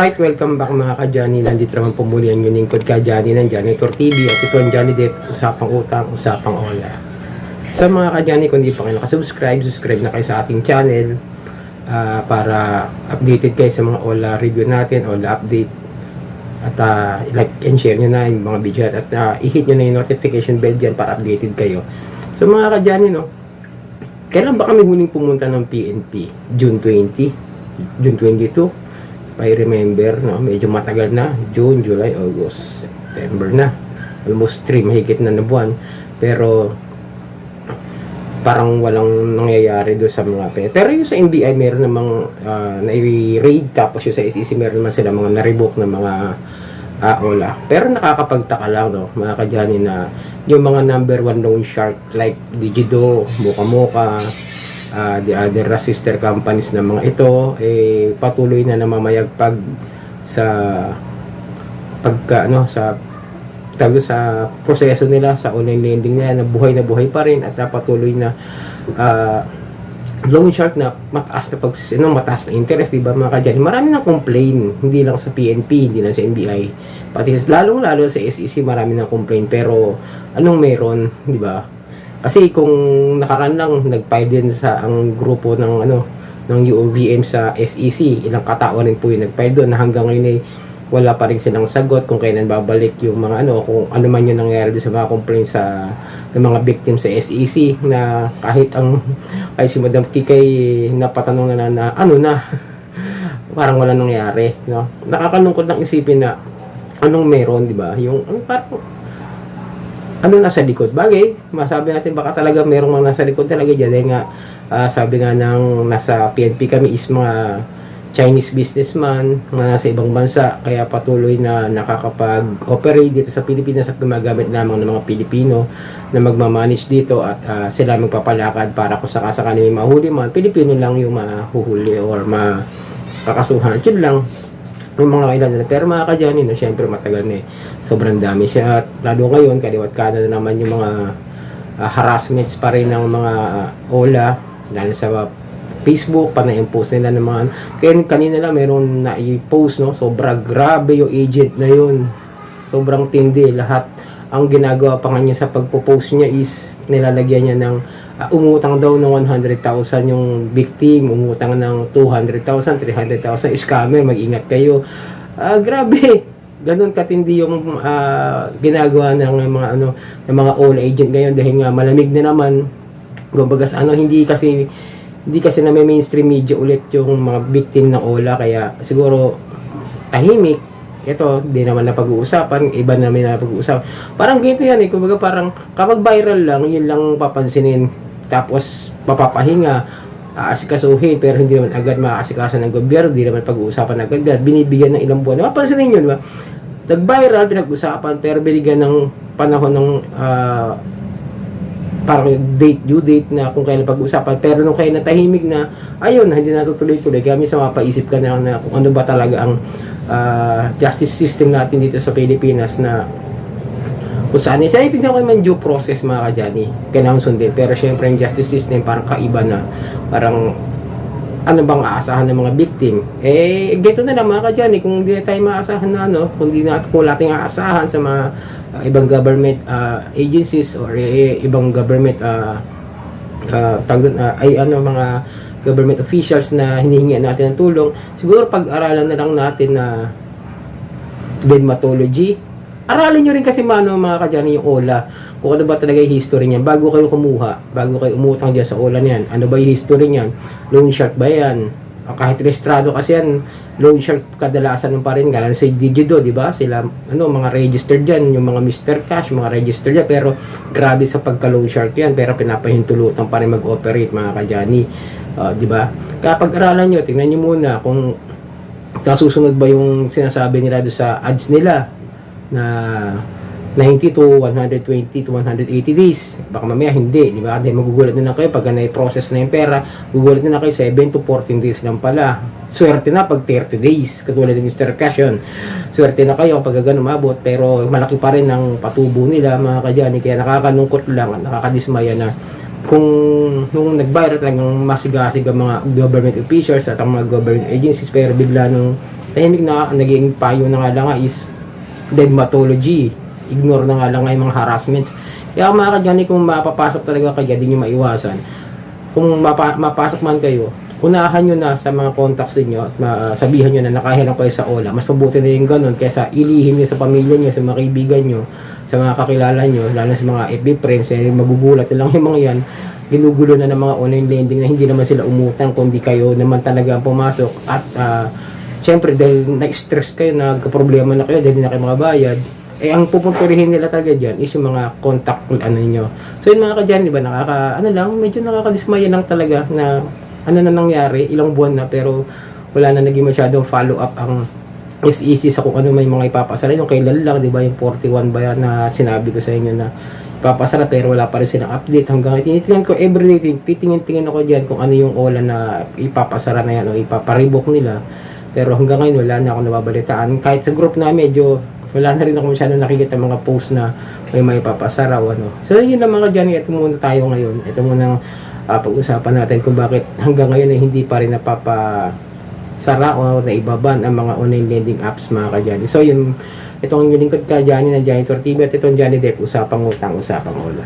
Alright, welcome back mga ka-Johnny. Nandito naman po muli ang lingkod ka-Johnny ng Janitor TV. At ito ang Johnny Depp, usapang utang, usapang ola. Sa mga ka-Johnny, kung di pa kayo nakasubscribe, subscribe na kayo sa ating channel para updated kayo sa mga ola review natin, ola update. At like and share nyo na yung mga video at i-hit nyo na yung notification bell dyan para updated kayo. So mga ka-Johnny, no, kailan ba kami huling pumunta ng PNP? June 20? June 22? I remember, no, medyo matagal na. June, July, August, September na. Almost 3, mahigit na buwan. Pero, parang walang nangyayari doon sa mga pera. Pero yung sa NBI, meron namang na-raid. Tapos yung sa SEC, meron naman sila mga na-revoke na mga ola. Pero nakakapagtaka lang, no, mga ka-Johnny, na yung mga number 1 loan shark like Digido, Mocha, the other sister companies na mga ito patuloy na namamayagpag sa sa proseso nila sa online lending nila na buhay pa rin at patuloy na loan shark na mataas na mataas na interest, di ba mga ka-Johnny? Marami nang complain, hindi lang sa PNP, hindi lang sa NBI, pati lalo sa SEC marami nang complain. Pero anong meron, di ba? Kasi kung nakaraan lang, nag-file din sa ang grupo ng ng UOVM sa SEC, ilang katao rin po yung nag-file doon na hanggang ngayon wala pa rin silang sagot kung kailan babalik yung mga kung ano man yung nangyari doon sa mga complaints ng mga victim sa SEC, na kahit si Madam Kikay napatanong na parang wala nangyari, no? Nakakalungkot lang isipin na anong meron, di ba? Yung parang nasa likod. Bagay, masabi natin baka talaga merong mga nasa likod talaga dyan. Dahil nga, sabi nga ng nasa PNP kami is mga Chinese businessman, mga nasa ibang bansa, kaya patuloy na nakakapag-operate dito sa Pilipinas at gumagamit lamang ng mga Pilipino na magmamanage dito at sila magpapalakad para kung sakasakali may mahuli man, Pilipino lang yung mahuhuli or makakasuhan. Yun lang yung mga kailan na. Pero mga ka-Johnny, no, syempre matagal na sobrang dami siya. At lalo ngayon, kaliwat ka na naman yung mga harassments pa rin ng mga ola, lalo sa Facebook, pana-impose nila ng mga kaya kanina lang meron na i-post, no, sobrang grabe yung agent na yun, sobrang tindi. Lahat ang ginagawa pa kanya sa pagpo-post niya is nilalagyan niya ng umutang daw ng 100,000 yung victim, umutang ng 200,000, 300,000, scammer, mag-ingat kayo. Grabe, ganun katindi yung ginagawa ng mga all agent ngayon, dahil nga malamig na naman. Kumbaga hindi kasi na may mainstream media ulit yung mga victim ng ola, kaya siguro tahimik. Ito, di naman na pag-uusapan, iba namin na pag-uusapan. Parang ganito yan kumbaga parang kapag viral lang, yun lang papansinin. Tapos, papapahinga, aasikasuhin, pero hindi naman agad maaasikasan ng gobyerno, di naman pag-uusapan agad, binibigyan ng ilang buwan. Napapansinin nyo, di ba? Nag-viral, pinag-usapan, pero binigyan ng panahon ng parang due date na kung kailan pag-usapan. Pero nung kaya natahimik na, ayun, hindi natutuloy-tuloy. Kaya minsan mapaisip ka na kung ano ba talaga ang justice system natin dito sa Pilipinas, na kung saan tingnan ko naman due process mga ka-Johnny, kailangan sundin. Pero syempre yung justice system parang kaiba na, parang ano bang aasahan ng mga victim. Ganito na lang mga ka-Johnny, kung hindi tayo maasahan na kung wala tayong aasahan sa mga ibang government agencies or ibang government mga government officials na hinihingi natin ng tulong, siguro pag-aralan na lang natin na dermatology. Aralin nyo rin kasi mga ka-Johnny yung ola, kung ano ba talaga yung history niyan bago kayo kumuha, bago kayo umutang dyan sa ola niyan. Ano ba yung history niyan? Loan shark ba yan? Kahit registrado kasi yan, loan shark kadalasan pa rin. Galang sa Digido, di ba? Sila, mga registered dyan, yung mga Mr. Cash, mga registered dyan. Pero grabe sa pagka-loan shark yan. Pero pinapahintulutan pa rin mag-operate mga ka-Johnny. Di ba? Kapag aralan nyo, tingnan nyo muna kung nasusunod ba yung sinasabi nila doon sa ads nila na 90 to 120 to 180 days. Baka mamaya hindi, di ba? Dahil magugulat na lang kayo pag na-process na yung pera, magugulat na lang kayo 7 to 14 days lang pala. Swerte na pag 30 days, katulad ng Mr. Cash yun. Swerte na kayo pag gano'n umabot, pero malaki pa rin ang patubo nila mga ka-Johnny. Kaya nakakalungkot lang at nakakadismaya na kung nung nag-viral talagang masigasig ang mga government officials at ang mga government agencies, pero bigla nung tahimik na naging payo na nga lang nga is dermatology. Ignore na nga lang nga yung mga harassments. Kaya mga kadyani, kung mapapasok talaga kayo, di nyo maiwasan. Kung mapasok man kayo, unahan nyo na sa mga contacts niyo at sabihan nyo na nakahilang kayo sa OLA. Mas mabuti na yung ganun kaysa ilihim nyo sa pamilya nyo, sa mga kaibigan nyo, sa mga kakilala nyo, lalo sa mga FB friends, magugulat na lang yung mga yan. Ginugulo na ng mga online lending na hindi naman sila umutang, kundi kayo naman talaga ang pumasok. At syempre, dahil na-stress kayo, nagka-problema na kayo, dahil hindi na kayo makabayad, ang pupunturihin nila talaga dyan is yung mga contact ninyo. So yun mga kadyan, di ba, medyo nakakadismaya lang talaga na ano na nangyari, ilang buwan na, pero wala na naging masyadong follow up ang SEC sa kung ano may mga ipapasara. Yung kailan lang, di ba, yung 41 ba yan na sinabi ko sa inyo na ipapasara, pero wala pa rin silang update. Hanggang tinitingnan ko everyday, titingin ako dyan kung ano yung OLA na ipapasara na yan o ipaparibok nila. Pero hanggang ngayon wala na ako nababalitaan. Kahit sa group na medyo wala na rin ako masyadong nakikita mga post na may ipapasara o ano. So yun lang mga dyan, ito muna tayo ngayon. Ito muna pag-usapan natin kung bakit hanggang ngayon ay hindi pa rin napapasara o naibaban ang mga online lending apps mga kadyani. So yun, itong yung lingkod ka Johnny na Janitor TV at itong Johnny Depp, usapang utang, usapang OLA.